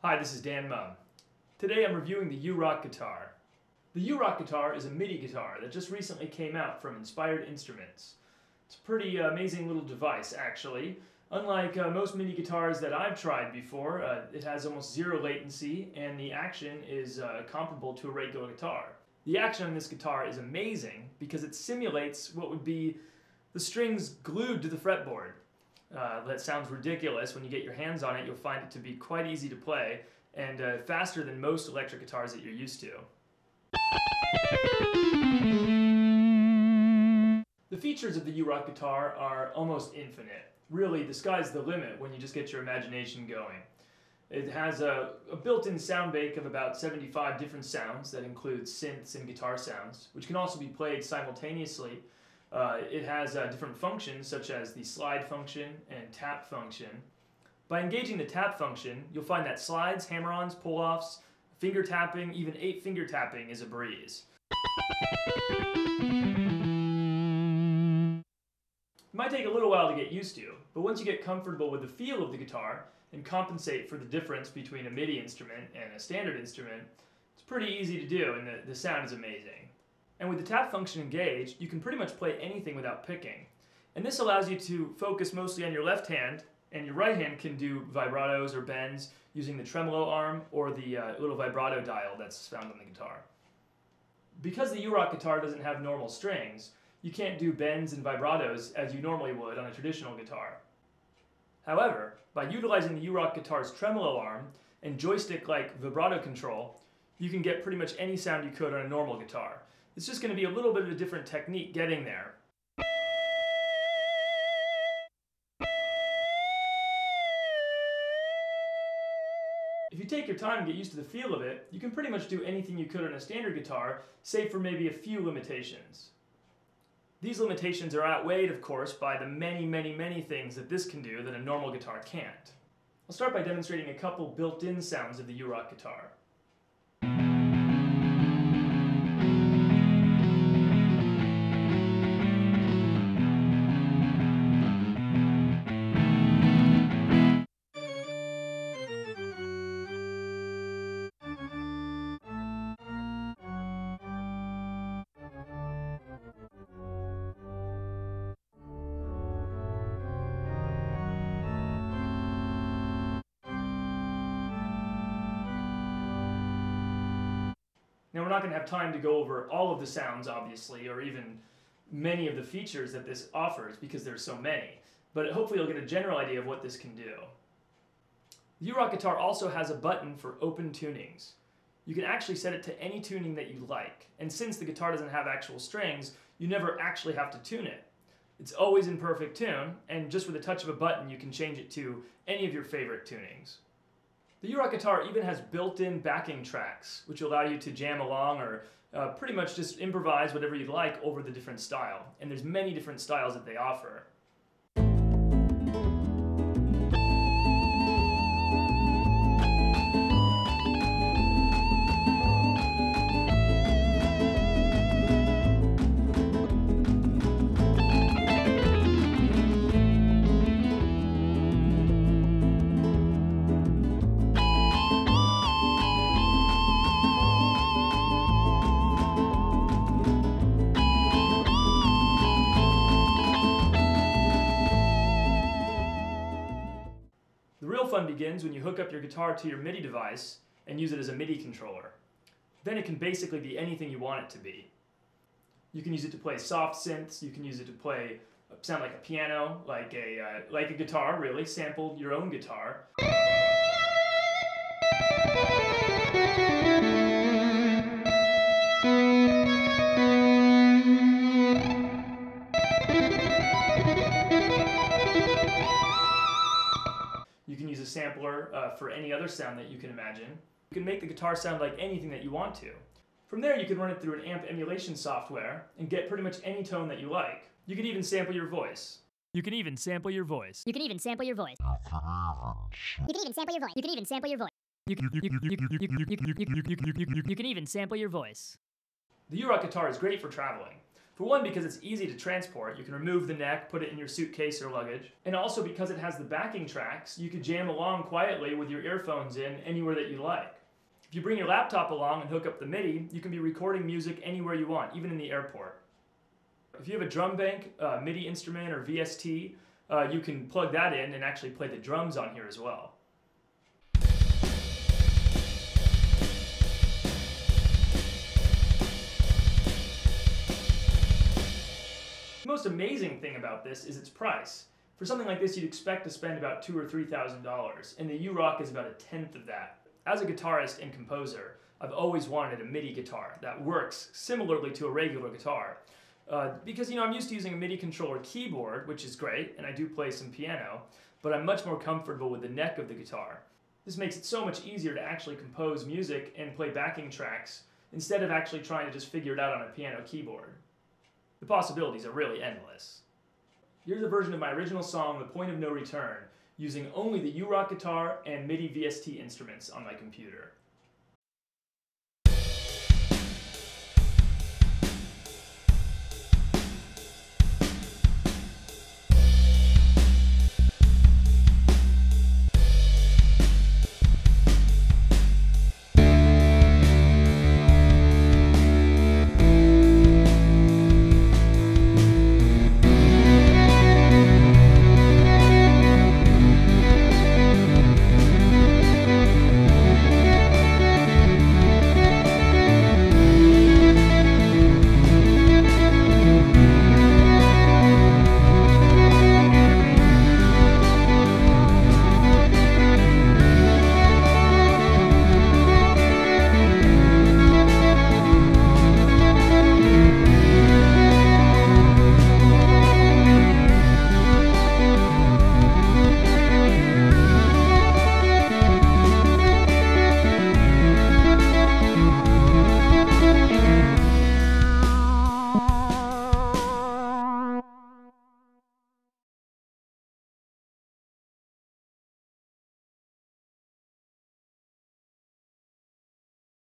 Hi, this is Dan Mumm. Today I'm reviewing the U-Rock guitar. The U-Rock guitar is a Midi guitar that just recently came out from Inspired Instruments. It's a pretty amazing little device, actually. Unlike most Midi guitars that I've tried before, it has almost zero latency and the action is comparable to a regular guitar. The action on this guitar is amazing because it simulates what would be the strings glued to the fretboard. That sounds ridiculous. When you get your hands on it, you'll find it to be quite easy to play and faster than most electric guitars that you're used to. The features of the U-Rock guitar are almost infinite. Really, the sky's the limit when you just get your imagination going. It has a built-in sound bank of about 75 different sounds that includes synths and guitar sounds, which can also be played simultaneously. It has different functions such as the slide function and tap function. By engaging the tap function, you'll find that slides, hammer-ons, pull-offs, finger tapping, even 8-finger tapping is a breeze. It might take a little while to get used to, but once you get comfortable with the feel of the guitar and compensate for the difference between a Midi instrument and a standard instrument, it's pretty easy to do and the sound is amazing. And with the tap function engaged, you can pretty much play anything without picking. And this allows you to focus mostly on your left hand, and your right hand can do vibratos or bends using the tremolo arm or the little vibrato dial that's found on the guitar. Because the U-Rock guitar doesn't have normal strings, you can't do bends and vibratos as you normally would on a traditional guitar. However, by utilizing the U-Rock guitar's tremolo arm and joystick-like vibrato control, you can get pretty much any sound you could on a normal guitar. It's just going to be a little bit of a different technique getting there. If you take your time and get used to the feel of it, you can pretty much do anything you could on a standard guitar, save for maybe a few limitations. These limitations are outweighed, of course, by the many things that this can do that a normal guitar can't. I'll start by demonstrating a couple built-in sounds of the U-Rock guitar. Now, we're not going to have time to go over all of the sounds, obviously, or even many of the features that this offers because there's so many, but hopefully you'll get a general idea of what this can do. The U-Rock guitar also has a button for open tunings. You can actually set it to any tuning that you like, and since the guitar doesn't have actual strings, you never actually have to tune it. It's always in perfect tune, and just with a touch of a button you can change it to any of your favorite tunings. The U-Rock guitar even has built-in backing tracks, which allow you to jam along or pretty much just improvise whatever you'd like over the different style. And there's many different styles that they offer. The real fun begins when you hook up your guitar to your Midi device and use it as a Midi controller. Then it can basically be anything you want it to be. You can use it to play soft synths, you can use it to sound like a piano, like a guitar really, sample your own guitar. You can use a sampler for any other sound that you can imagine. You can make the guitar sound like anything that you want to. From there you can run it through an amp emulation software and get pretty much any tone that you like. You can even sample your voice. You can even sample your voice. You can even sample your voice. You can even sample your voice. You can even sample your voice. You can even sample your voice. The U-Rock guitar is great for traveling. For one, because it's easy to transport. You can remove the neck, put it in your suitcase or luggage. And also because it has the backing tracks, you could jam along quietly with your earphones in anywhere that you like. If you bring your laptop along and hook up the Midi, you can be recording music anywhere you want, even in the airport. If you have a drum bank, MIDI instrument, or VST, you can plug that in and actually play the drums on here as well. The most amazing thing about this is its price. For something like this, you'd expect to spend about $2,000 or $3,000, and the U-Rock is about 1/10 of that. As a guitarist and composer, I've always wanted a MIDI guitar that works similarly to a regular guitar. Because I'm used to using a MIDI controller keyboard, which is great, and I do play some piano, but I'm much more comfortable with the neck of the guitar. This makes it so much easier to actually compose music and play backing tracks instead of actually trying to just figure it out on a piano keyboard. The possibilities are really endless. Here's a version of my original song, The Point of No Return, using only the U-Rock guitar and MIDI VST instruments on my computer.